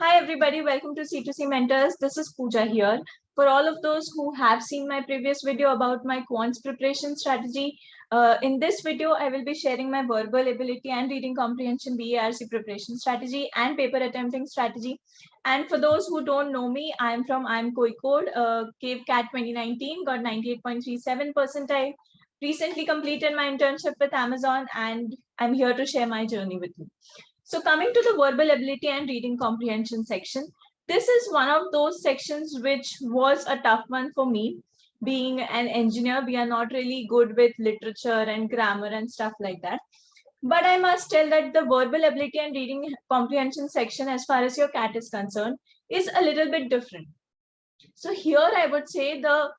Hi everybody, welcome to C2C Mentors. This is Pooja here. For all of those who have seen my previous video about my quants preparation strategy, in this video I will be sharing my verbal ability and reading comprehension BARC preparation strategy and paper attempting strategy. And for those who don't know me, I'm Koikode, Cave Cat 2019, got 98.37 percentile. Recently completed my internship with Amazon and I'm here to share my journey with you. So coming to the verbal ability and reading comprehension section, this is one of those sections which was a tough one for me. Being an engineer, we are not really good with literature and grammar and stuff like that. But I must tell that the verbal ability and reading comprehension section, as far as your CAT is concerned, is a little bit different. So here I would say the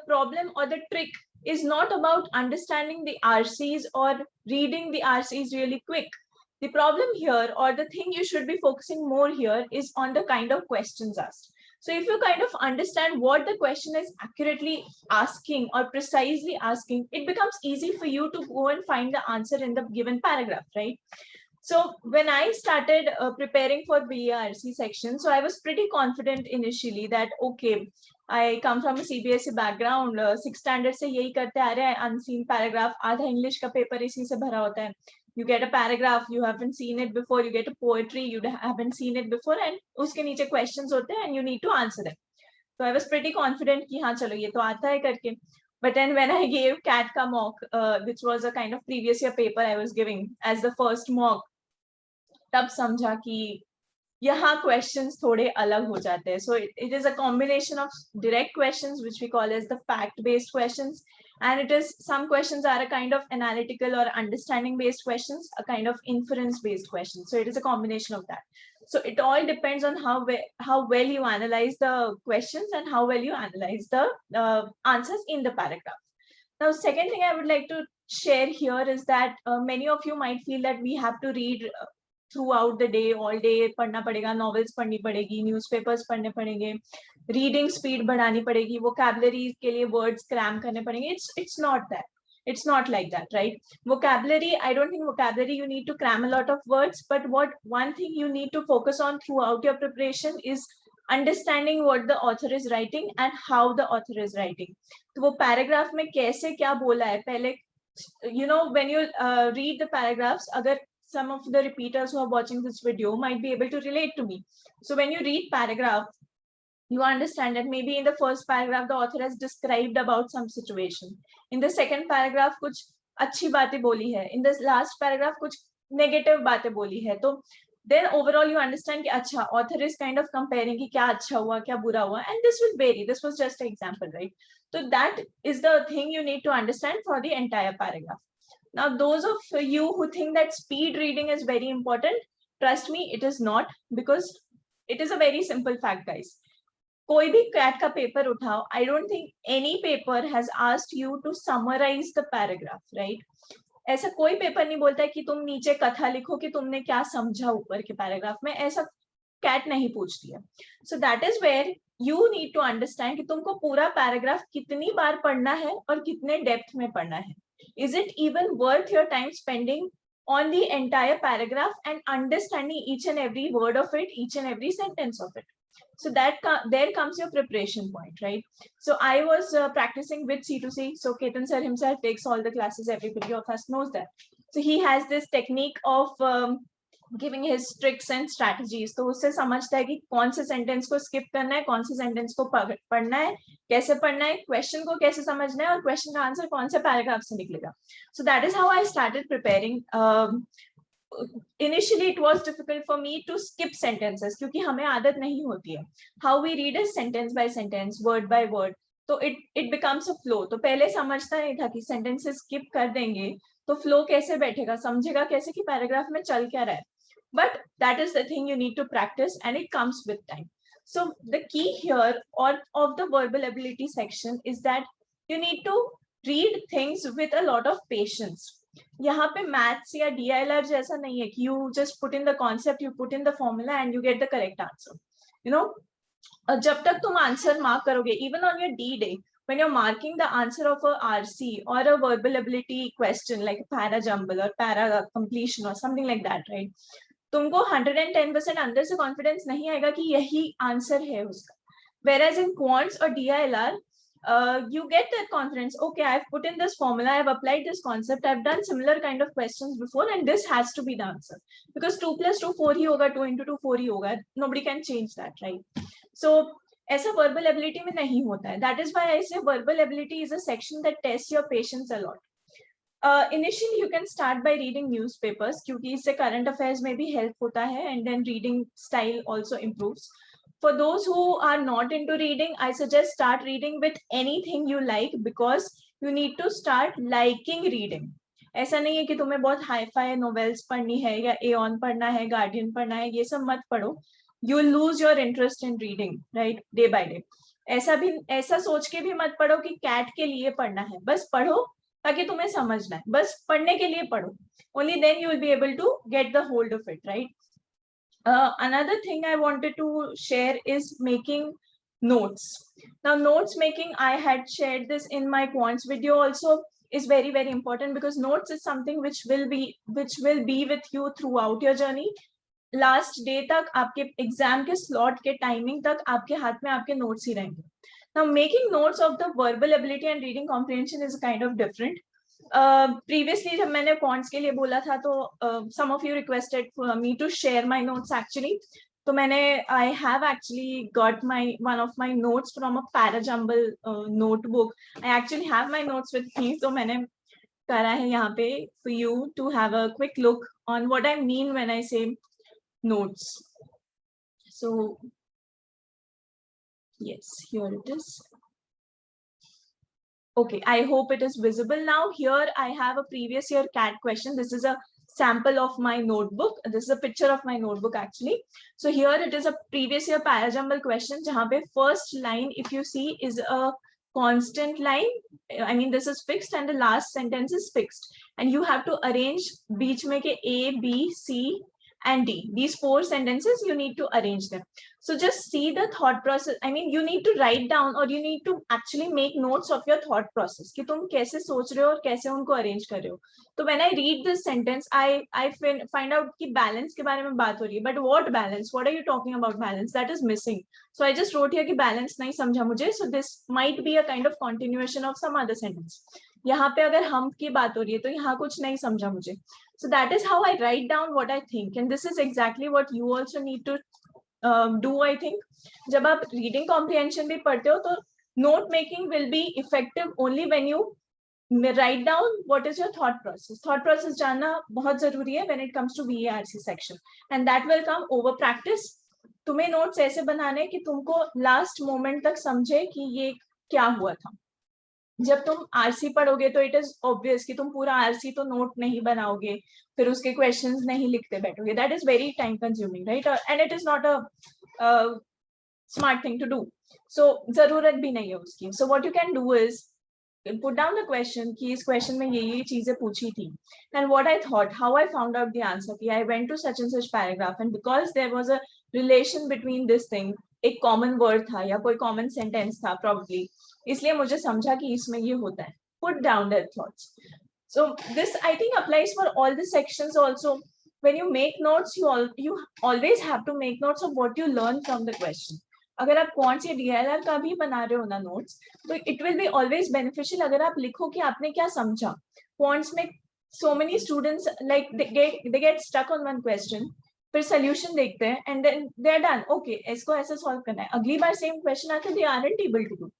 problem or the trick is not about understanding the RCs or reading the RCs really quick. The problem here, or the thing you should be focusing more here, is on the kind of questions asked. So if you kind of understand what the question is accurately asking or precisely asking, it becomes easy for you to go and find the answer in the given paragraph, right? So when I started preparing for BARC section, so I was pretty confident initially that, okay, I come from a CBSE background, 6th standard से यही करते आ रहे हैं, unseen paragraph, आधा English का paper इसी से भरा होता है. You get a paragraph, you haven't seen it before, you get a poetry, you haven't seen it before, and उसके नीचे questions होते हैं and you need to answer them. So I was pretty confident कि हाँ चलो ये तो आता है करके. But then when I gave CAT का mock, which was a kind of previous year paper I was giving as the first mock, तब समझा कि यहाँ questions थोड़े अलग हो जाते हैं. So it is a combination of direct questions, which we call as the fact-based questions, and it is some questions are a kind of analytical or understanding-based questions, a kind of inference-based questions. So it is a combination of that. So it all depends on how well you analyze the questions and how well you analyze the answers in the paragraph. Now, second thing I would like to share here is that many of you might feel that we have to read throughout the day, all day पढ़ना पड़ेगा, novels पढ़नी पड़ेगी, newspapers पढ़ने पड़ेंगे, reading speed बढ़ानी पड़ेगी, vocabulary के लिए words cram करने पड़ेंगे. It's not that. It's not like that, right? Vocabulary, I don't think vocabulary you need to cram a lot of words, but one thing you need to focus on throughout your preparation is understanding what the author is writing and how the author is writing. तो वो paragraph में कैसे क्या बोला है पहले, you know, when you read the paragraphs, अगर some of the repeaters who are watching this video might be able to relate to me. So when you read paragraph, you understand that maybe in the first paragraph, the author has described about some situation. In the second paragraph, कुछ अच्छी बातें बोली है. In the last paragraph, कुछ negative बातें बोली है. तो then overall you understand कि अच्छा, author is kind of comparing कि क्या अच्छा हुआ, क्या बुरा हुआ, and this will vary. This was just an example, right? So that is the thing you need to understand for the entire paragraph. Now, those of you who think that speed reading is very important, trust me, it is not, because it is a very simple fact, guys. कोई भी CAT का paper उठाओ, I don't think any paper has asked you to summarize the paragraph, right? ऐसा कोई paper नहीं बोलता है कि तुम नीचे कथा लिखो कि तुमने क्या समझा ऊपर के पैराग्राफ में, ऐसा CAT नहीं पूछती है. So that is where you need to understand कि तुमको पूरा पैराग्राफ कितनी बार पढ़ना है और कितने डेप्थ में पढ़ना है. Is it even worth your time spending on the entire paragraph and understanding each and every word of it, each and every sentence of it? So that there comes your preparation point, right? So I was practicing with C2C. So Ketan sir himself takes all the classes. Everybody of us knows that. So he has this technique of giving his tricks and strategies. तो उससे समझता है कि कौन से sentence को skip करना है, कौन से सेंटेंस को पढ़ना है, कैसे पढ़ना है, क्वेश्चन को कैसे समझना है और क्वेश्चन का आंसर कौन से पैराग्राफ से निकलेगा. So that is how I started preparing. Initially it was difficult for me to skip sentences क्योंकि हमें आदत नहीं होती है. How we read is sentence by sentence, word by word. तो it becomes a flow. तो पहले समझता नहीं था कि sentences skip कर देंगे तो flow कैसे बैठेगा, समझेगा कैसे कि पैराग्राफ में चल क्या रहा है. But that is the thing you need to practice and it comes with time. So the key here of the verbal ability section is that you need to read things with a lot of patience. यहाँ पे maths या DILR जैसा नहीं है कि you just put in the concept, you put in the formula and you get the correct answer. You know, जब तक तुम answer mark करोगे, even on your D day, when you're marking the answer of a RC or a verbal ability question like para jumble or para completion or something like that, right? तुमको 110% अंदर से confidence नहीं आएगा कि यही answer है उसका. Whereas in quants or DILR, you get that confidence. Okay, I've put in this formula, I've applied this concept, I've done similar kind of questions before, and this has to be the answer. Because 2 plus 2, 4 ही होगा, 2 into 2, 4 ही होगा. Nobody can change that, right? So, ऐसा verbal ability में नहीं होता है. That is why I say verbal ability is a section that tests your patience a lot. Initially, you can start by reading newspapers, क्योंकि इससे current affairs में भी help होता है, and then reading style also improves. For those who are not into reading, I suggest start reading with anything you like, because you need to start liking reading. ऐसा नहीं है कि तुम्हें बहुत हाई-फाई नोवेल्स पढ़नी है या एऑन पढ़ना है, गार्डियन पढ़ना है, ये सब मत पढ़ो. You will lose your interest in reading, right? Day by day. ऐसा सोच के भी मत पढ़ो कि कैट के लिए पढ़ना है. बस पढ़ो ताकि तुम्हें समझना है. बस पढ़ने के लिए पढ़ो. Only then you will be able to get the hold of it, right? Another thing I wanted to share is making notes. Now, notes making, I had shared this in my quants video also, is very, very important, because notes is something which will be with you throughout your journey. Last day तक आपके exam के slot के timing तक आपके हाथ में आपके notes ही रहेंगे. Now, making notes of the verbal ability and reading comprehension is kind of different. Previously जब मैंने quants के लिए बोला था तो some of you requested for me to share my notes actually. तो मैंने I have actually got one of my notes from a Parajumble notebook. I actually have my notes with me, तो मैंने करा है यहाँ पे for you to have a quick look on what I mean when I say notes. So yes, here it is. Okay, I hope it is visible now. Here I have a previous year CAT question. This is a sample of my notebook. This is a picture of my notebook actually. So here it is a previous year Parajumble question, jahan pe first line, if you see, is a constant line. I mean, this is fixed and the last sentence is fixed. And you have to arrange beech mein ke A, B, C, and D. These 4 sentences, you need to arrange them. So just see the thought process. I mean, you need to write down, or you need to actually make notes of your thought process कि तुम कैसे सोच रहे हो और कैसे उनको arrange कर रहे हो. तो when I read this sentence, I find out कि balance के बारे में बात हो रही है. But what balance? What are you talking about balance? That is missing. So I just wrote here कि balance नहीं समझा मुझे. So this might be a kind of continuation of some other sentence. यहाँ पे अगर हम की बात हो रही है तो यहाँ कुछ नहीं समझा मुझे. So that is how I write down what I think, and this is exactly what you also need to do. I think जब आप reading comprehension भी पढ़ते हो तो note making will be effective only when you write down what is your thought process. Thought process जानना बहुत जरूरी है when it comes to VARC section, and that will come over practice. तुम्हें notes ऐसे बनाने कि तुमको last moment तक समझे कि ये क्या हुआ था. जब तुम आरसी पढ़ोगे तो इट इज ऑब्वियस कि तुम पूरा आरसी तो नोट नहीं बनाओगे, फिर उसके क्वेश्चंस नहीं लिखते बैठोगे. That is very time consuming, right? And it is not a smart thing to do. So जरूरत भी नहीं है उसकी. So what you can do is put down the question कि इस question में ये चीजें पूछी थी, and what I thought, how I found out the answer कि I went to such and such paragraph, and because there was a relation between this thing, एक common word था या कोई common sentence था probably, इसलिए मुझे समझा कि इसमें ये होता है. Put down their thoughts. So this I think applies for all the sections also. When you make notes, you always have to make notes of what you learn from the question. अगर आप कौन से DILR का भी बना रहे हो ना नोट्स, तो it will be always beneficial अगर आप लिखो कि आपने क्या समझा. क्वांट्स में so many students like they get stuck on one question, फिर solution देखते हैं and then they are done. Okay, इसको ऐसे solve करना है, अगली बार same question आता है, they aren't able to do.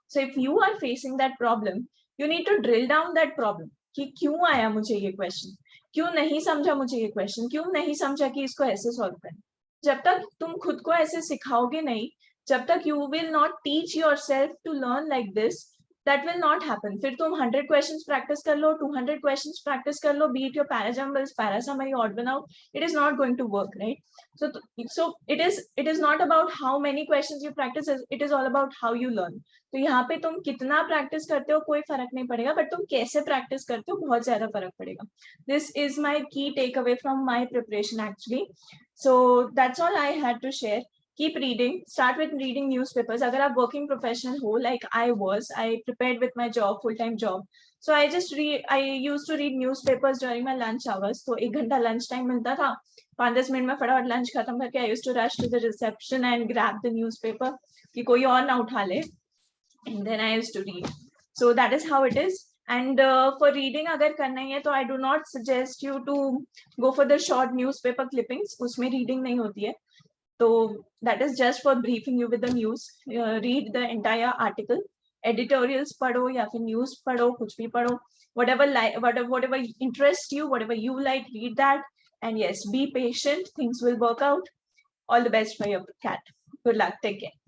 So if you are facing that problem, you need to drill down that problem कि क्यों आया मुझे ये question, क्यों नहीं समझा मुझे ये question, क्यों नहीं समझा कि इसको ऐसे solve करना. जब तक तुम खुद को ऐसे सिखाओगे नहीं, जब तक you will not teach yourself to learn like this, that will not happen. फिर तुम 100 questions practice कर लो, 200 questions practice कर लो, be it your parajumbles, parasummary, odd one out, it is not going to work, right? So it is not about how many questions you practice, it is all about how you learn. तो यहाँ पे तुम कितना practice करते हो कोई फर्क नहीं पड़ेगा, but तुम कैसे practice करते हो बहुत ज्यादा फर्क पड़ेगा. This is my key takeaway from my preparation actually. So that's all I had to share. Keep reading. Start with reading newspapers. अगर आप working professional हो, like I was, I prepared with my job, full-time job. So I used to read newspapers during my lunch hours. So 1 घंटा lunch time मिलता था. 5-10 minute में फटाफट lunch खत्म करके I used to rush to the reception and grab the newspaper कि कोई और ना उठा ले. And then I used to read. So that is how it is. And for reading अगर करना ही है तो I do not suggest you to go for the short newspaper clippings. उसमें reading नहीं होती है. So that is just for briefing you with the news. Read the entire article. Editorials पढ़ो या फिर news पढ़ो, कुछ भी पढ़ो. Whatever interests you, whatever you like, read that. And yes, be patient. Things will work out. All the best for your cat. Good luck. Take care.